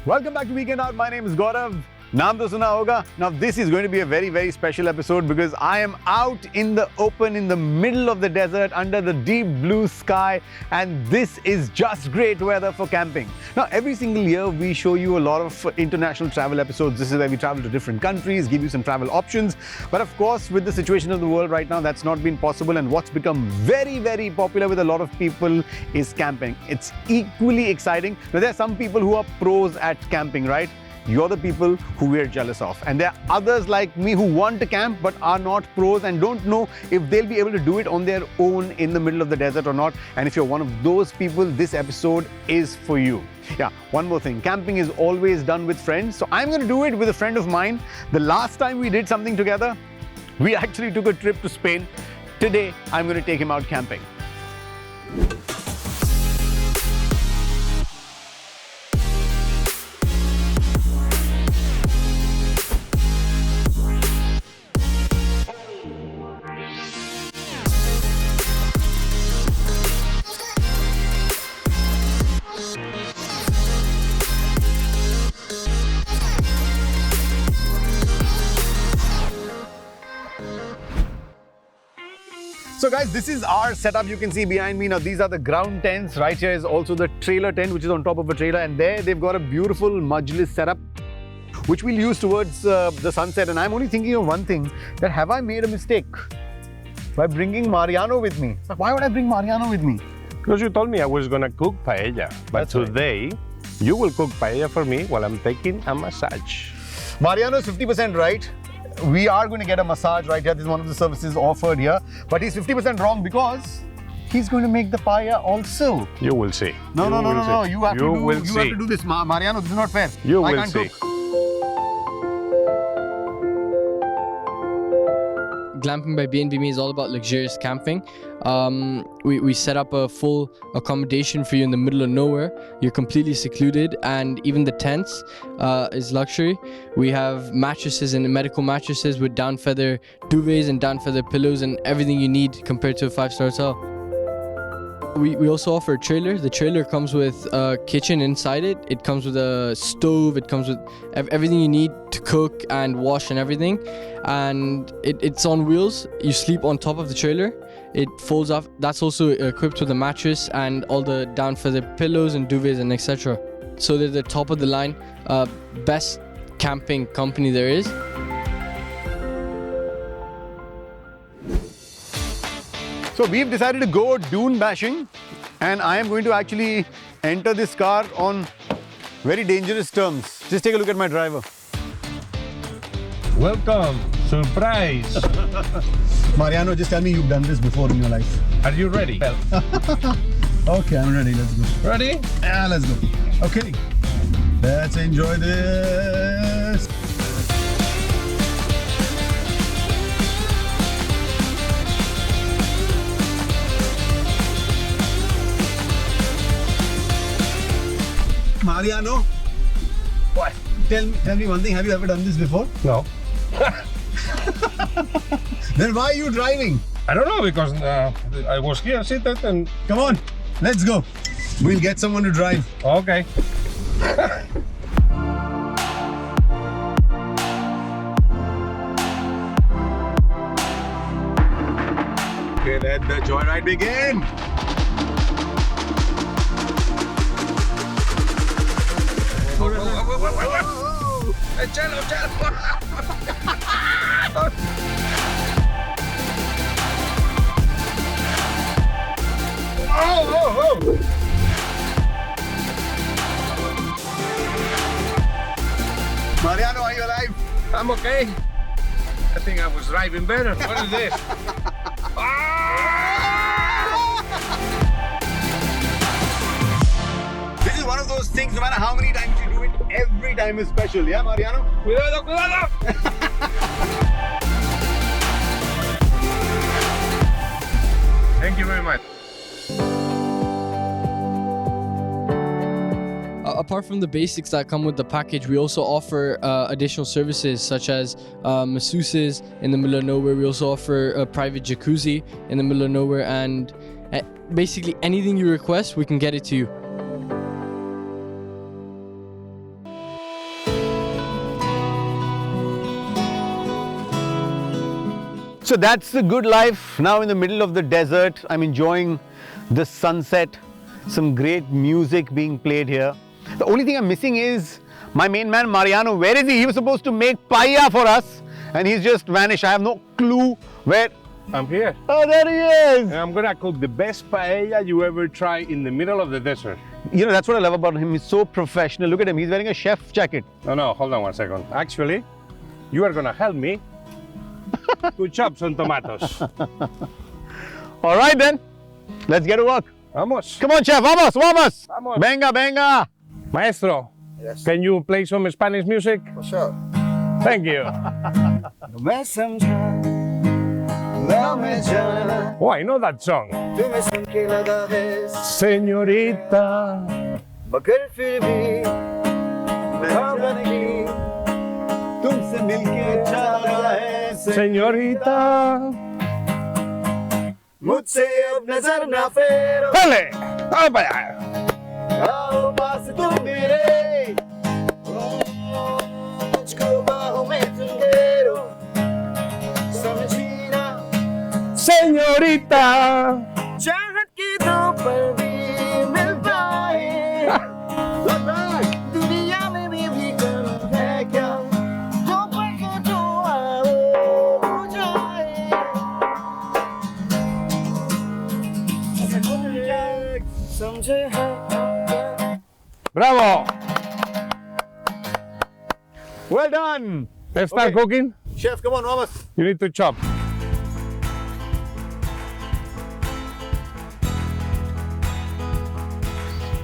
Welcome back to Weekend Out. My name is Gaurav. Naam to suna hoga. Now this is going to be a very, very special episode because I am out in the open in the middle of the desert under the deep blue sky, and this is just great weather for camping. Now every single year we show you a lot of international travel episodes. This is where we travel to different countries, give you some travel options. But of course, with the situation of the world right now, that's not been possible, and what's become very, very popular with a lot of people is camping. It's equally exciting. Now there are some people who are pros at camping, right? You're the people who we're jealous of. And there are others like me who want to camp but are not pros and don't know if they'll be able to do it on their own in the middle of the desert or not. And if you're one of those people, this episode is for you. Yeah, one more thing. Camping is always done with friends. So I'm going to do it with a friend of mine. The last time we did something together, we actually took a trip to Spain. Today, I'm going to take him out camping. So guys, this is our setup you can see behind me. Now these are the ground tents. Right here is also the trailer tent, which is on top of a trailer, and there they've got a beautiful Majlis setup which we'll use towards the sunset. And I'm only thinking of one thing, that have I made a mistake by bringing Mariano with me? Why would I bring Mariano with me? Because you told me I was gonna cook paella, but That's today you will cook paella for me while I'm taking a massage. Mariano is 50% right. We are going to get a massage right here. This is one of the services offered here. But he's 50% wrong because he's going to make the paella also. You will see. No. You have see. to do this. Mariano, this is not fair. You I will can't see. cook. Glamping by B&B is all about luxurious camping. We set up a full accommodation for you in the middle of nowhere. You're completely secluded, and even the tents is luxury. We have mattresses and medical mattresses with down feather duvets and down feather pillows and everything you need compared to a 5-star hotel. We also offer a trailer. The trailer comes with a kitchen inside it. It comes with a stove. It comes with everything you need to cook and wash and everything. And it's on wheels. You sleep on top of the trailer. It folds off. That's also equipped with a mattress and all the down feather pillows and duvets and etc. So they're the top of the line, best camping company there is. So we've decided to go dune bashing, and I am going to actually enter this car on very dangerous terms. Just take a look at my driver. Welcome, surprise. Mariano, just tell me you've done this before in your life. Are you ready? Okay, I'm ready. Let's go. Ready? Yeah, let's go. Okay, let's enjoy this. Mariano, What? tell me one thing. Have you ever done this before? No. Then why are you driving? I don't know, because I was here seated and... Come on, let's go. We'll get someone to drive. Okay. Okay, let the joyride begin. Mariano, are you alive? I'm okay. I think I was driving better. What is this? This is one of those things, no matter how many times you do it, every time is special. Yeah, Mariano? Cuidado, cuidado! Thank you very much. Apart from the basics that come with the package, we also offer additional services such as masseuses in the middle of nowhere. We also offer a private jacuzzi in the middle of nowhere and Basically, anything you request, we can get it to you. So that's the good life now in the middle of the desert. I'm enjoying the sunset, some great music being played here. The only thing I'm missing is my main man Mariano. Where is he? He was supposed to make paella for us and he's just vanished. I have no clue where. I'm here. Oh, there he is. And I'm gonna cook the best paella you ever try in the middle of the desert. You know, that's what I love about him. He's so professional. Look at him. He's wearing a chef jacket. No, hold on 1 second. Actually, you are gonna help me to chop some tomatoes. All right then. Let's get to work. Vamos. Come on, chef. Vamos, vamos. Vamos. Venga, venga. Maestro, Yes. can you play some Spanish music? For sure. Thank you. No me समझा, ना मैं जाना, Oh, I know that song. तुम्हें सुन के लगा है, Señorita. मगर फिर भी मोहब्बत की तुमसे मिलके अच्छा लगा है. Señorita. मुझसे अब नजर ना फेरो, Dale. Vamos para allá. आओ पास तुम मेरे, मुझको बाहों में तुम घेरो, समझी ना, Señorita. चाहत की दो पल भी मिल पाए, दुनिया में भी कम है क्या, जो पल को जो आए हो जाए, समझे है Bravo. Well done. Let's start Okay. cooking. Chef, come on, vamos. You need to chop.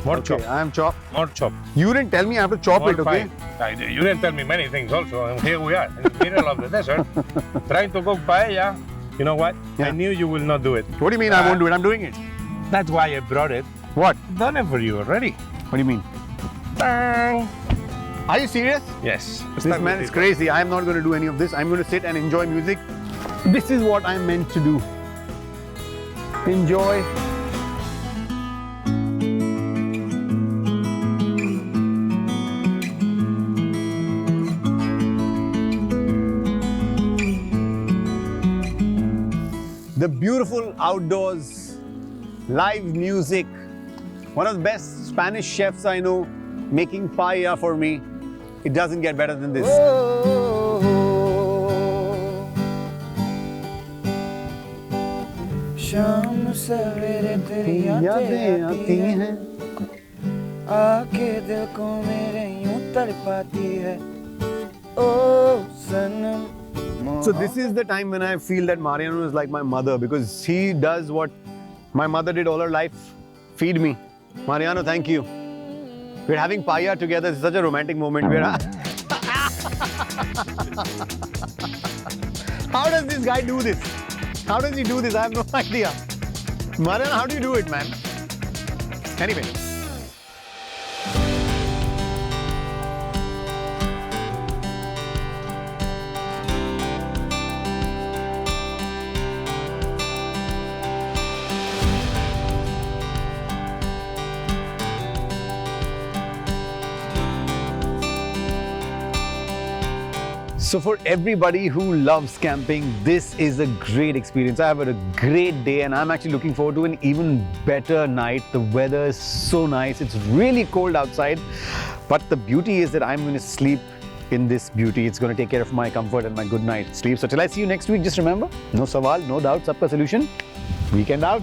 More chop. I am chop. More chop. You didn't tell me I have to chop More it, okay? fine. You didn't tell me many things also, and here we are in the middle of the desert, trying to cook paella. You know what? Yeah. I knew you will not do it. What do you mean I won't do it? I'm doing it. That's why I brought it. What? Done it for you already. What do you mean? Bang. Are you serious? Yes. This man is crazy. I am not going to do any of this. I'm going to sit and enjoy music. This is what I'm meant to do. Enjoy. The beautiful outdoors, live music. One of the best Spanish chefs I know making paella for me. It doesn't get better than this. शाम सवेरे तेरी यादें आती हैं, आके दिल को मेरे यूं तड़पाती है, ओ सनम. So this is the time when I feel that Mariano is like my mother because he does what my mother did all her life. Feed me. Mariano, thank you. We're having paella together. It's such a romantic moment. How does this guy do this? How does he do this? I have no idea. Mariano, how do you do it, man? Anyway. So for everybody who loves camping, this is a great experience. I have had a great day and I'm actually looking forward to an even better night. The weather is so nice. It's really cold outside, but the beauty is that I'm going to sleep in this beauty. It's going to take care of my comfort and my good night sleep. So till I see you next week, just remember, no sawal, no doubt, sabka solution. Weekend out.